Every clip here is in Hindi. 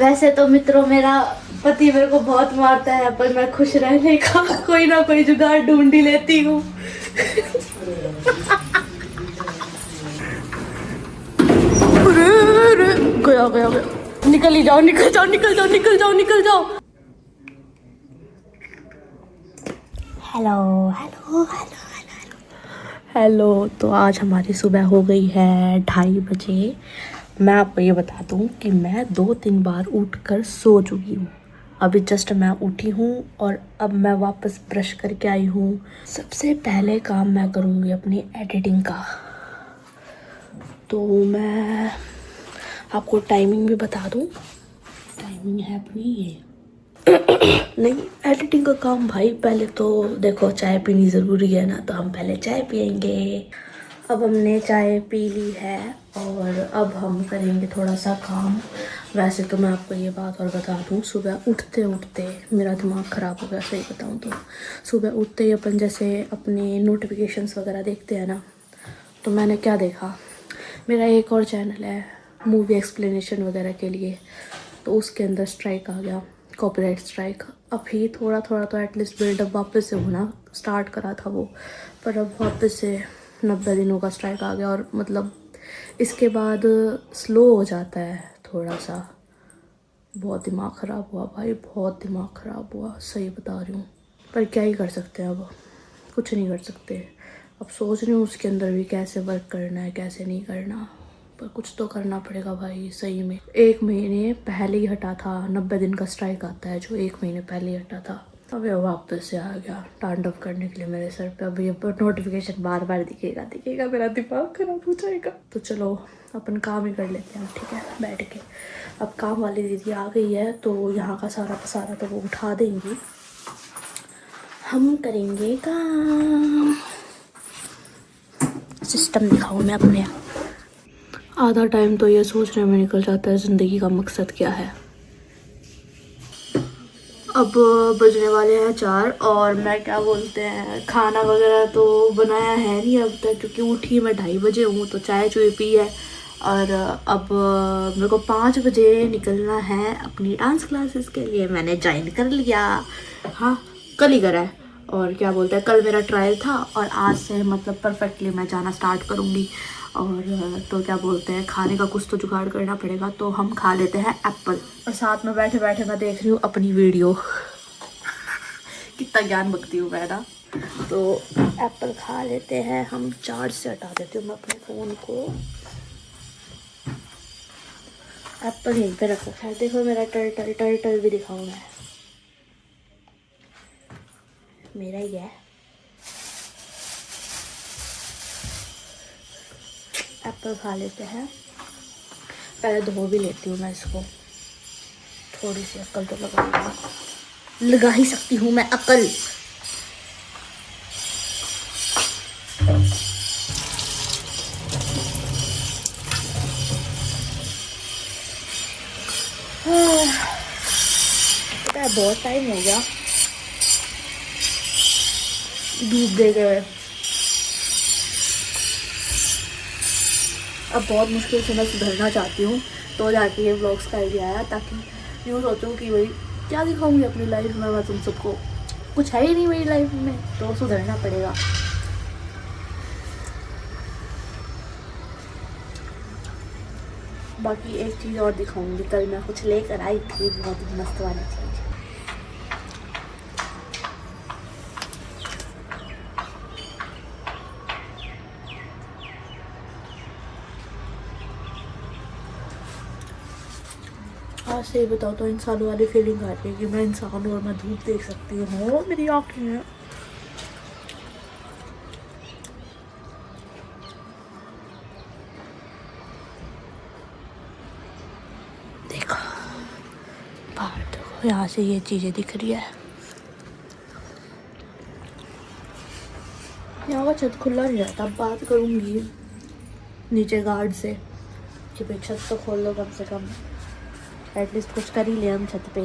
वैसे तो मित्रों मेरा पति मेरे को बहुत मारता है, पर मैं खुश रहने का कोई ना कोई जुगाड़ ढूंढ ही लेती हूँ। गया गया गया, निकल ही जाओ, निकल जाओ, निकल जाओ, निकल जाओ, निकल जाओ। Hello hello hello hello. तो आज हमारी सुबह हो गई है 2:30 बजे। मैं आपको ये बता दूं कि मैं 2-3 बार उठकर सो चुकी हूँ। अभी जस्ट मैं उठी हूँ और अब मैं वापस ब्रश करके आई हूँ। सबसे पहले काम मैं करूँगी अपनी एडिटिंग का। तो मैं आपको टाइमिंग भी बता दूँ। टाइमिंग है अपनी ये नहीं, एडिटिंग का काम भाई पहले तो देखो, चाय पीनी ज़रूरी है ना, तो हम पहले चाय पियेंगे। अब हमने चाय पी ली है और अब हम करेंगे थोड़ा सा काम। वैसे तो मैं आपको ये बात और बता दूँ, सुबह उठते उठते मेरा दिमाग ख़राब हो गया। सही बताऊँ तो सुबह उठते ही अपन जैसे अपने नोटिफिकेशंस वगैरह देखते हैं ना, तो मैंने क्या देखा, मेरा एक और चैनल है मूवी एक्सप्लेनेशन वगैरह के लिए, तो उसके अंदर स्ट्राइक आ गया, कॉपीराइट स्ट्राइक। अभी थोड़ा थोड़ा तो एटलीस्ट बिल्डअप वापस से होना स्टार्ट करा था वो, पर अब वापस से 90 दिनों का स्ट्राइक आ गया। और मतलब इसके बाद स्लो हो जाता है थोड़ा सा। बहुत दिमाग ख़राब हुआ भाई, बहुत दिमाग ख़राब हुआ, सही बता रही हूँ। पर क्या ही कर सकते हैं, अब कुछ नहीं कर सकते। अब सोच रही हूँ उसके अंदर भी कैसे वर्क करना है, कैसे नहीं करना, पर कुछ तो करना पड़ेगा भाई सही में। 1 महीने पहले ही हटा था, 90 दिन का स्ट्राइक आता है जो 1 महीने पहले ही हटा था। अब ये वापस से आ गया तांडव करने के लिए मेरे सर पे। अब ये नोटिफिकेशन बार बार दिखेगा दिखेगा, मेरा दिमाग खराब हो जाएगा। तो चलो अपन काम ही कर लेते हैं, ठीक है, बैठ के। अब काम वाली दीदी आ गई है तो यहाँ का सारा तो वो उठा देंगी, हम करेंगे काम। सिस्टम दिखाऊँ मैं अपने। आधा टाइम तो ये सोचने में निकल जाता है ज़िंदगी का मकसद क्या है। अब बजने वाले हैं 4 और मैं क्या बोलते हैं, खाना वगैरह तो बनाया है नहीं अब तक, क्योंकि उठी मैं 2:30 बजे हूँ, तो चाय चुई पी है। और अब मेरे को 5 बजे निकलना है अपनी डांस क्लासेस के लिए। मैंने ज्वाइन कर लिया, हाँ कल ही करा है। और क्या बोलते हैं, कल मेरा ट्रायल था और आज से मतलब परफेक्टली मैं जाना स्टार्ट करूँगी। और तो क्या बोलते हैं, खाने का कुछ तो जुगाड़ करना पड़ेगा, तो हम खा लेते हैं एप्पल। और साथ में बैठे बैठे मैं देख रही हूँ अपनी वीडियो। कितना ज्ञान बकती हूँ मैं ना। तो एप्पल खा लेते हैं हम। चार्ज से हटा देती हूँ मैं अपने फ़ोन को। एप्पल यहीं पे रख रखा है। देखो मेरा टर्टल भी दिखाऊँ मैं, मेरा ही है। एप्पल खा लेते हैं, पहले धो भी लेती हूँ मैं इसको। थोड़ी सी अक्ल तो लगा ही सकती हूँ मैं अक्ल। पता है बहुत टाइम हो गया धूप दे गए। अब बहुत मुश्किल से मैं सुधरना चाहती हूँ, तो जाके ये व्लॉग्स का आइडिया आया, ताकि यूँ सोचूं कि भाई क्या दिखाऊंगी अपनी लाइफ में मैं तुम सबको, कुछ है ही नहीं मेरी लाइफ में, तो सुधरना पड़ेगा। बाकी एक चीज़ और दिखाऊंगी, कल मैं कुछ लेकर आई थी बहुत मस्त वाली चीज़। आज से ही बताओ तो इंसानों वाली फीलिंग आ रही है कि मैं इंसान हूँ और मैं धूप देख सकती हूँ, मेरी आँखें हैं। देखो बाहर, देखो यहाँ से ये चीज़ें दिख रही है। यहाँ का छत खुला नहीं रहता। बात करूँगी नीचे गार्ड से कि भाई छत तो खोल लो कम से कम, एटलीस्ट कुछ कर ही ले हम छत पे।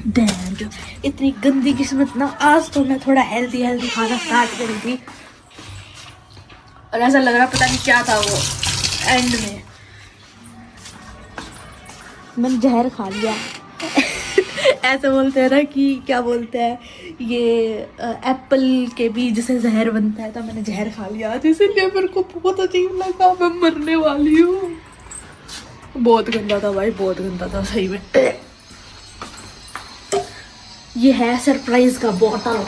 डैन जो इतनी गंदी किस्मत ना। आज तो मैं थोड़ा हेल्दी हेल्दी खाना स्टार्ट करी थी और ऐसा लग रहा पता नहीं क्या था वो। एंड में मैंने जहर खा लिया। ऐसे बोलते हैं ना कि क्या बोलते हैं ये एप्पल के बीज से जहर बनता है, तो मैंने जहर खा लिया आज, इसीलिए मेरे को बहुत अजीब लगा। मैं मरने वाली हूँ। बहुत गंदा था भाई, बहुत गंदा था सही में। ये है सरप्राइज का बोतल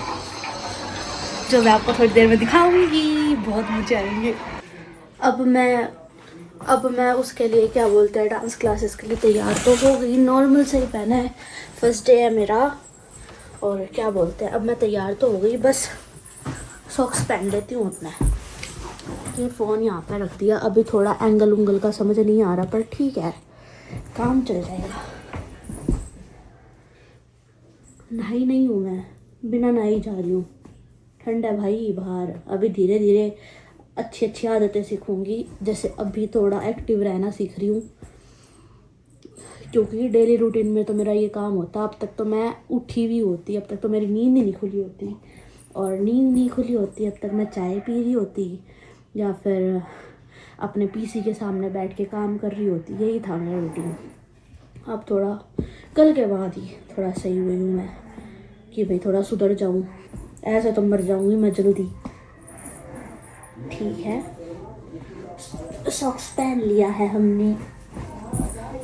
जो मैं आपको थोड़ी देर में दिखाऊंगी। बहुत मजे आएंगे। अब मैं उसके लिए क्या बोलते हैं डांस क्लासेस के लिए तैयार तो हो गई। नॉर्मल से ही पहना है, फर्स्ट डे है मेरा। और क्या बोलते हैं अब मैं तैयार तो हो गई, बस सॉक्स पहन लेती हूँ अपना। ये फ़ोन यहाँ पे रख दिया। अभी थोड़ा एंगल उंगल का समझ नहीं आ रहा, पर ठीक है काम चल जाएगा। नहाई नहीं हूँ मैं, बिना नहाई जा रही हूँ। ठंड है भाई बाहर। अभी धीरे धीरे अच्छी अच्छी आदतें सीखूंगी। जैसे अभी थोड़ा एक्टिव रहना सीख रही हूँ, क्योंकि डेली रूटीन में तो मेरा ये काम होता। अब तक तो मैं उठी हुई होती, अब तक तो मेरी नींद ही नहीं खुली होती। और नींद नहीं खुली होती अब तक मैं चाय पी रही होती या फिर अपने पीसी के सामने बैठ के काम कर रही होती। यही था मेरा रूटीन। अब थोड़ा कल के बाद ही थोड़ा सही हुई हूँ मैं कि भाई थोड़ा सुधर जाऊँ। ऐसे तो मर जाऊँगी मैं जल्दी। ठीक है, सॉक्स पहन लिया है हमने।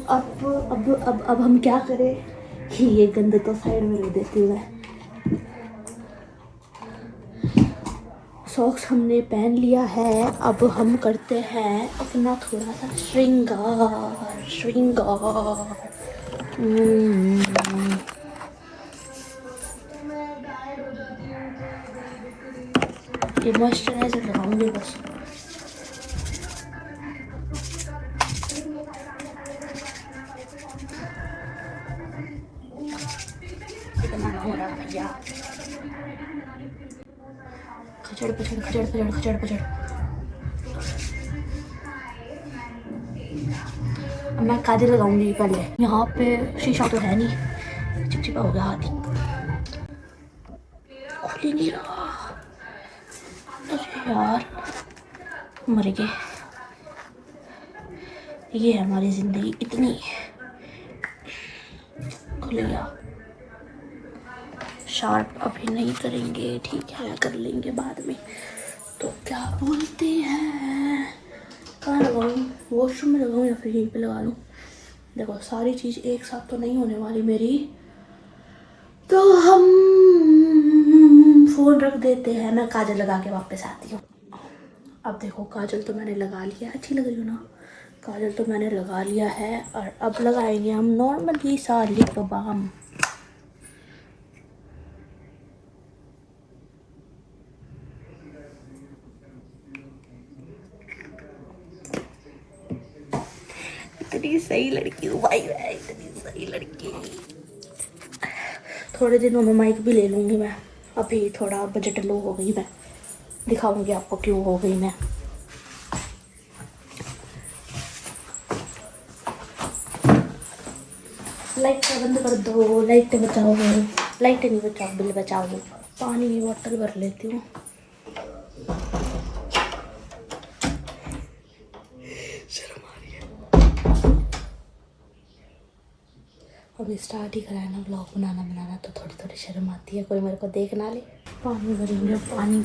अब हम क्या करें कि ये गंद तो साइड में रख देती हूँ मैं। सॉक्स हमने पहन लिया है। अब हम करते हैं अपना थोड़ा सा श्रृंगार। ये मॉइस्चराइजर लगाऊंगी बस। बनाना हो रहा भैया। खचड़ पचड़। अब मैं काजल लगाऊंगी पहले। यहाँ पे शीशा तो है नहीं, चिपचिपा हो गया हाथ ही। खुल ही नहीं रहा। अरे यार मर गए। ये है हमारी जिंदगी इतनी। खुल गया। शार्प अभी नहीं करेंगे, ठीक है कर लेंगे बाद में। तो क्या बोलते हैं, कहाँ लगाऊँ? वॉशरूम में लगाऊँ या फिर यहीं पे लगा लूँ? देखो सारी चीज़ एक साथ तो नहीं होने वाली मेरी, तो हम फ़ोन रख देते हैं। मैं काजल लगा के वापस आती हूँ। अब देखो काजल तो मैंने लगा लिया। अच्छी लग रही हो ना? काजल तो मैंने लगा लिया है और अब लगाएंगे हम नॉर्मली सा लिप बाम। इतनी सही लड़की हूँ भाई मैं, इतनी सही लड़की। थोड़े दिनों में माइक भी ले लूँगी मैं। अभी थोड़ा बजट लो हो गई मैं, दिखाऊंगी आपको क्यों हो गई मैं। लाइट बंद कर दो, लाइट बचाओ। लाइट नहीं बचाओ, बिल बचाओ। पानी की बोतल भर लेती हूँ। अभी स्टार्ट ही कराया ना ब्लॉग बनाना, तो थोड़ी थोड़ी शर्म आती है, कोई मेरे को देख ना ले। पानी भरेंगे, पानी।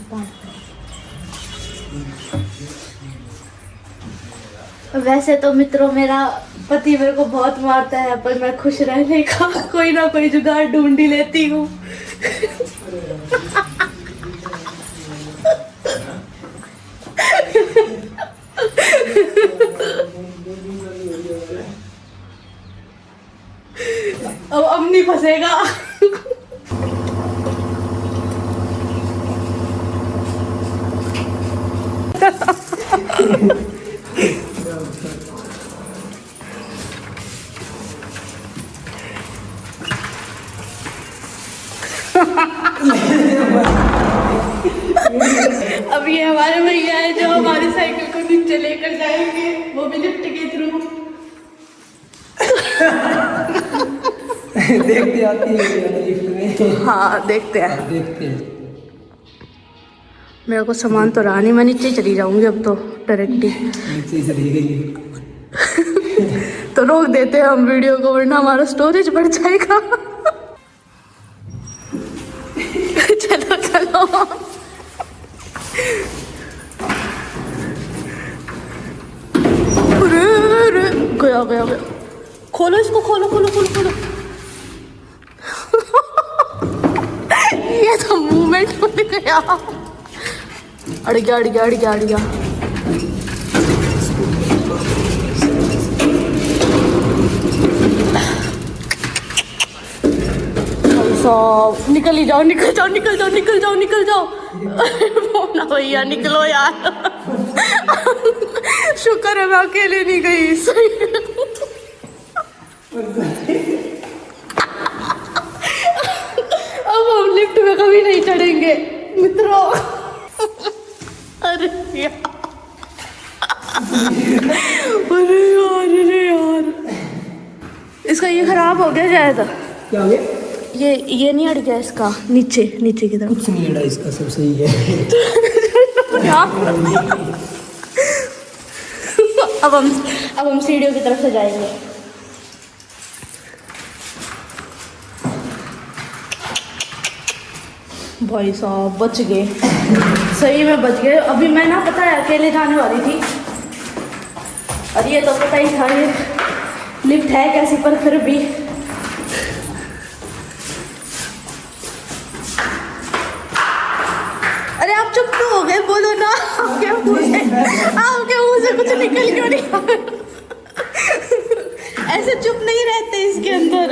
वैसे तो मित्रों मेरा पति मेरे को बहुत मारता है, पर मैं खुश रहने का कोई ना कोई जुगाड़ ढूंढ ही लेती हूँ। अब नहीं फंसेगा। अब ये हमारे भैया है जो हमारी साइकिल को नीचे लेकर जाएंगे, वो भी लिफ्ट के थ्रू। देखते आती है लिफ्ट में। हाँ देखते हैं। देखते हैं। मेरे को सामान तो रहा नहीं, मैं नीचे ही चली जाऊंगी अब तो डायरेक्ट ही। नीचे ही चली गई। तो रोक देते हैं हम वीडियो को, वरना हमारा स्टोरेज बढ़ जाएगा। चलो चलो। गया गया गया। खोलो इसको, खोलो खोलो खोलो खोलो। ये तो मूवमेंट बन गया। अड़ गया अड़ गया अड़ गया अड़ गया। निकल ही जाओ, निकल जाओ निकल जाओ निकल जाओ निकल जाओ। ना भैया निकलो यार। शुक्र है मैं अकेले नहीं गई। अब हम लिफ्ट में कभी नहीं चढ़ेंगे मित्रों। अरे यार, अरे यार, अरे यार, इसका ये खराब हो गया शायद। क्या हो गया? ये नहीं अड़ गया इसका, नीचे नीचे की तरफ। कुछ नहीं अड़ा इसका, सब सही है। अब हम सीढ़ियों की तरफ से जाएंगे। भाई साहब बच गए, सही में बच गए। अभी मैं ना पता है अकेले जाने वाली थी, और ये तो पता ही था ये लिफ्ट है कैसी, पर फिर भी अरे आप चुप तो हो गए, बोलो ना। आपके मुंह से कुछ निकल क्यों नहीं? ऐसे चुप नहीं रहते इसके अंदर।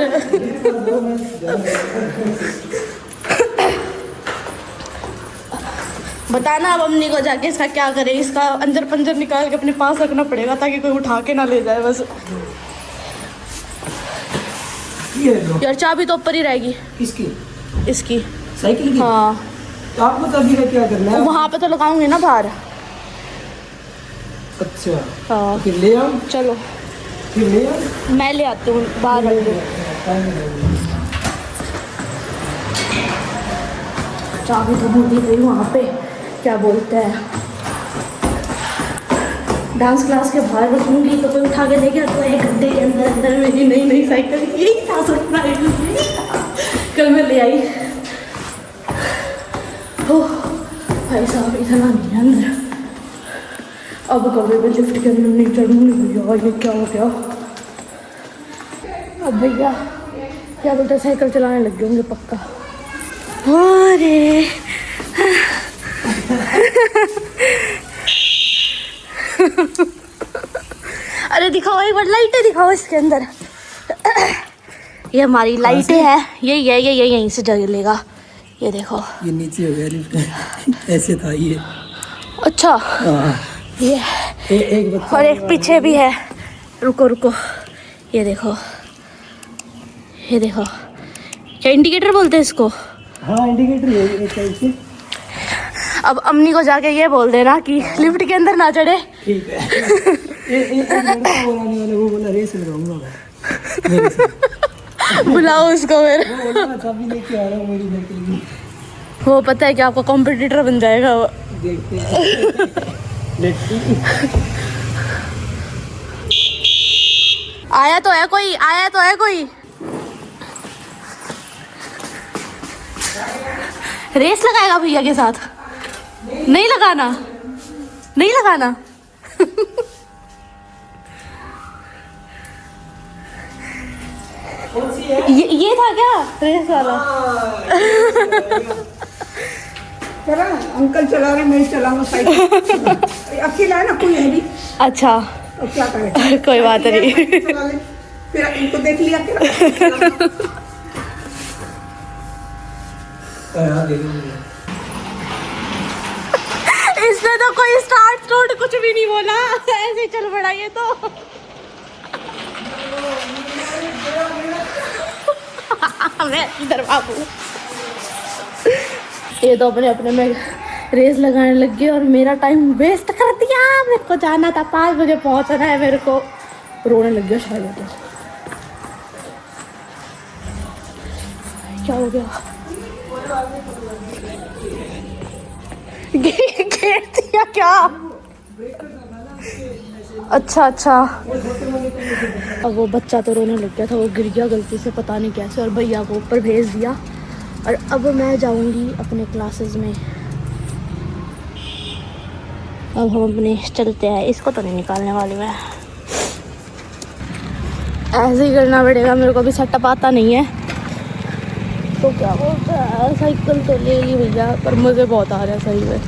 बताना अब अम्मी को जाके इसका क्या करें। इसका अंदर पंजर निकाल के अपने पास रखना पड़ेगा ताकि कोई उठा के ना ले जाए बस। यार चाबी तो ऊपर ही रहेगी। किसकी? इसकी, साइकिल की? हाँ। तो आपको तो अभी का क्या करना है? वहाँ पे तो लगाऊंगी ना बाहर। अच्छा, हाँ फिर ले आओ। चलो फिर ले आओ। मैं ले आती हूँ बाहर रख दो। चाबी तो भूल ही गई वहाँ पे, क्या बोलते हैं, डांस क्लास के बाहर रखूंगी तो कोई उठा के ले गया तो 1 घंटे के अंदर अंदर मेरी नई नई साइकिल, यही था सरप्राइज, कल मैं ले आई। ओह भाई साहब इतना नहीं है अंदर, अब कभी भी लिफ्ट के अंदर नहीं चढ़ूंगी भैया। ये क्या हो गया? अब भैया क्या बोलते हैं, साइकिल चलाने लग गए होंगे पक्का। अरे अरे दिखाओ एक बार, लाइटें दिखाओ इसके अंदर। ये हमारी लाइटें है, यही है, ये यहीं से जलेगा। ये देखो, ये नीचे हो गया लिफ्ट। ऐसे था ये। अच्छा ये एक बच्चा और एक पीछे भी है। रुको रुको, ये देखो, ये देखो, क्या इंडिकेटर बोलते हैं इसको? हाँ इंडिकेटर है एक साइड से। अब अम्मी को जाके ये बोल देना कि लिफ्ट के अंदर ना चढ़े। ठीक है। एक लड़का बोलाने वाला, वो बोला रेस लगाऊंगा मैं। बुलाओ उसको फिर। वो बोला चाबी लेके आ रहा हूँ मेरी साइकिल की। वो पता है कि आपका कॉम्पिटिटर बन जाएगा वो। देखते हैं। आया तो है कोई, आया तो है कोई। रेस लगाएगा भैया के साथ? नहीं लगाना, नहीं लगाना। ये था क्या रेस वाला? चला अंकल चला रहे, मैं चलाऊंगा साइकिल। अकेला है ना, कोई है नहीं। अच्छा तो क्या करें? कोई बात नहीं। चला ले। फिर इनको देख लिया क्या? इसने तो कोई स्टार्ट कुछ भी नहीं बोला, ऐसे ही चल पड़ा ये तो। मैं इधर बाबू, ये तो अपने अपने में रेस लगाने लग गए और मेरा टाइम वेस्ट कर दिया। मेरे को जाना था 5 बजे पहुंचना है मेरे को। रोने लग गया शायद। क्या हो गया? घेर दिया क्या? अच्छा अच्छा। अब वो बच्चा तो रोने लग गया था, वो गिर गया गलती से पता नहीं कैसे, और भैया को ऊपर भेज दिया। और अब मैं जाऊंगी अपने क्लासेस में। अब हम अपने चलते हैं। इसको तो नहीं निकालने वाली मैं, ऐसे ही करना पड़ेगा, मेरे को भी सेटअप आता नहीं है। तो क्या बोलते हैं, साइकिल तो ले ली भैया, पर मुझे बहुत आ रहा है सही में।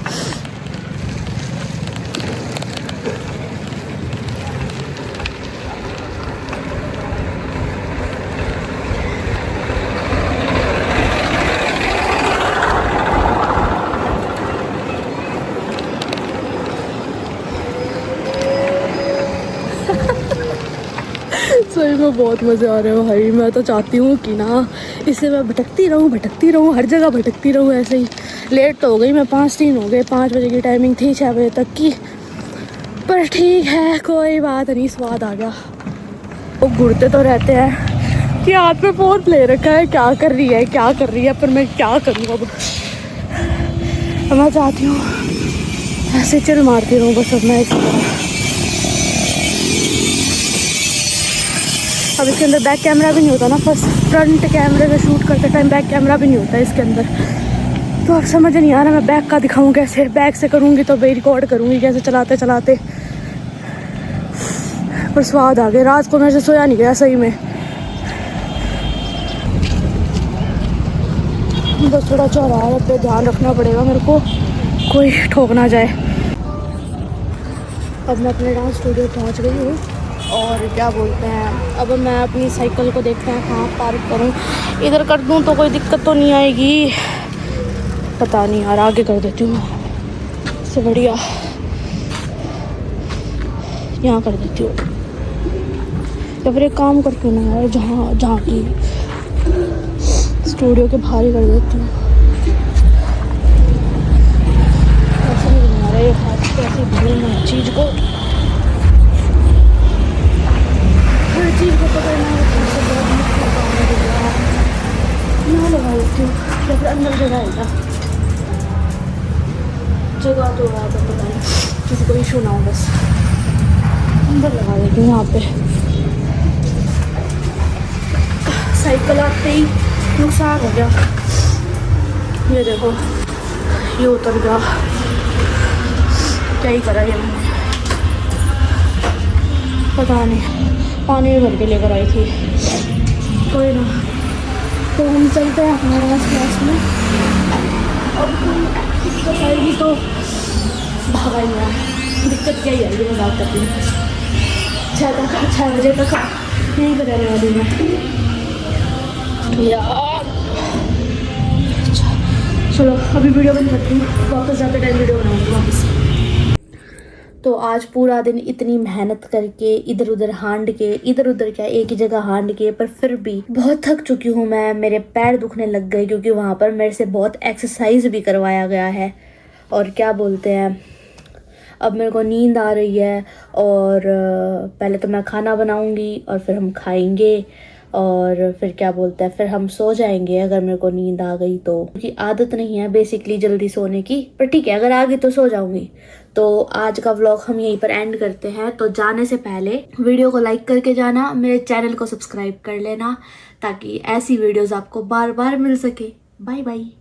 सही में बहुत मज़े आ रहे हो भाई। मैं तो चाहती हूँ कि ना इससे मैं भटकती रहूँ, हर जगह भटकती रहूँ ऐसे ही। लेट तो हो गई मैं, 5-3 हो गए। 5 बजे की टाइमिंग थी, 6 बजे तक की, पर ठीक है कोई बात नहीं, स्वाद आ गया। वो घूरते तो रहते हैं कि हाथ में फ़ोन ले रखा है, क्या कर रही है, पर मैं क्या करूँ अब। मैं चाहती हूँ ऐसे चिल मारती रहूँ बस। अब मैं अब इसके अंदर बैक कैमरा भी नहीं होता ना, फर्स्ट फ्रंट कैमरे में शूट करते टाइम बैक कैमरा भी नहीं होता है इसके अंदर। तो अब समझ नहीं आ रहा मैं बैक का दिखाऊं कैसे। बैक से करूँगी तो भाई रिकॉर्ड करूँगी कैसे चलाते चलाते। पर स्वाद आ गया, रात को मेरे से सोया नहीं गया सही में। बस थोड़ा चौराहे पे ध्यान रखना पड़ेगा मेरे को, कोई ठोक ना जाए। अब मैं अपने डांस स्टूडियो पहुंच गई हूँ, और क्या बोलते हैं, अब मैं अपनी साइकिल को देखते हैं कहाँ पार्क करूँ। इधर कर दूँ तो कोई दिक्कत तो नहीं आएगी, पता नहीं यार, आगे कर देती हूँ इससे बढ़िया, यहाँ कर देती हूँ। या फिर एक काम करती हूँ ना यार, जहाँ की स्टूडियो के बाहर ही कर देती हूँ। ऐसा नहीं बना रहा ये हाथ कैसे भूलना हर चीज़ को, हर चीज़ को पकड़ना है। ना लगा देती हूँ या फिर अंदर जगह आएगा, जगह तो है तो पता नहीं, किसी को इशू ना हो, बस अंदर लगा देती हूँ यहाँ पे। साइकिल आते ही नुकसान हो गया, ये देखो ये उतर गया, क्या ही करा ये मैंने, पता नहीं। पानी में भर के लेकर आई थी, कोई ना। तो हम चलते हैं हमारे क्लास में, अब दिक्कत आएगी तो भागा ही है, दिक्कत क्या ही आएगी, मैं बात करती हूँ। 6 बजे तक यहीं पर रहने वाली मैं यार। चलो अभी वीडियो बंद करती हूँ, वापस जाते टाइम वीडियो बनाऊंगी वापस। तो आज पूरा दिन इतनी मेहनत करके इधर उधर हांड के, इधर उधर क्या एक ही जगह हांड के, पर फिर भी बहुत थक चुकी हूँ मैं। मेरे पैर दुखने लग गए क्योंकि वहाँ पर मेरे से बहुत एक्सरसाइज भी करवाया गया है। और क्या बोलते हैं, अब मेरे को नींद आ रही है, और पहले तो मैं खाना बनाऊंगी और फिर हम खाएंगे, और फिर क्या बोलते हैं, फिर हम सो जाएंगे अगर मेरे को नींद आ गई तो, क्योंकि आदत नहीं है बेसिकली जल्दी सोने की, पर ठीक है अगर आ गई तो सो जाऊंगी। तो आज का व्लॉग हम यहीं पर एंड करते हैं। तो जाने से पहले वीडियो को लाइक करके जाना, मेरे चैनल को सब्सक्राइब कर लेना, ताकि ऐसी वीडियोस आपको बार बार मिल सके। Bye bye.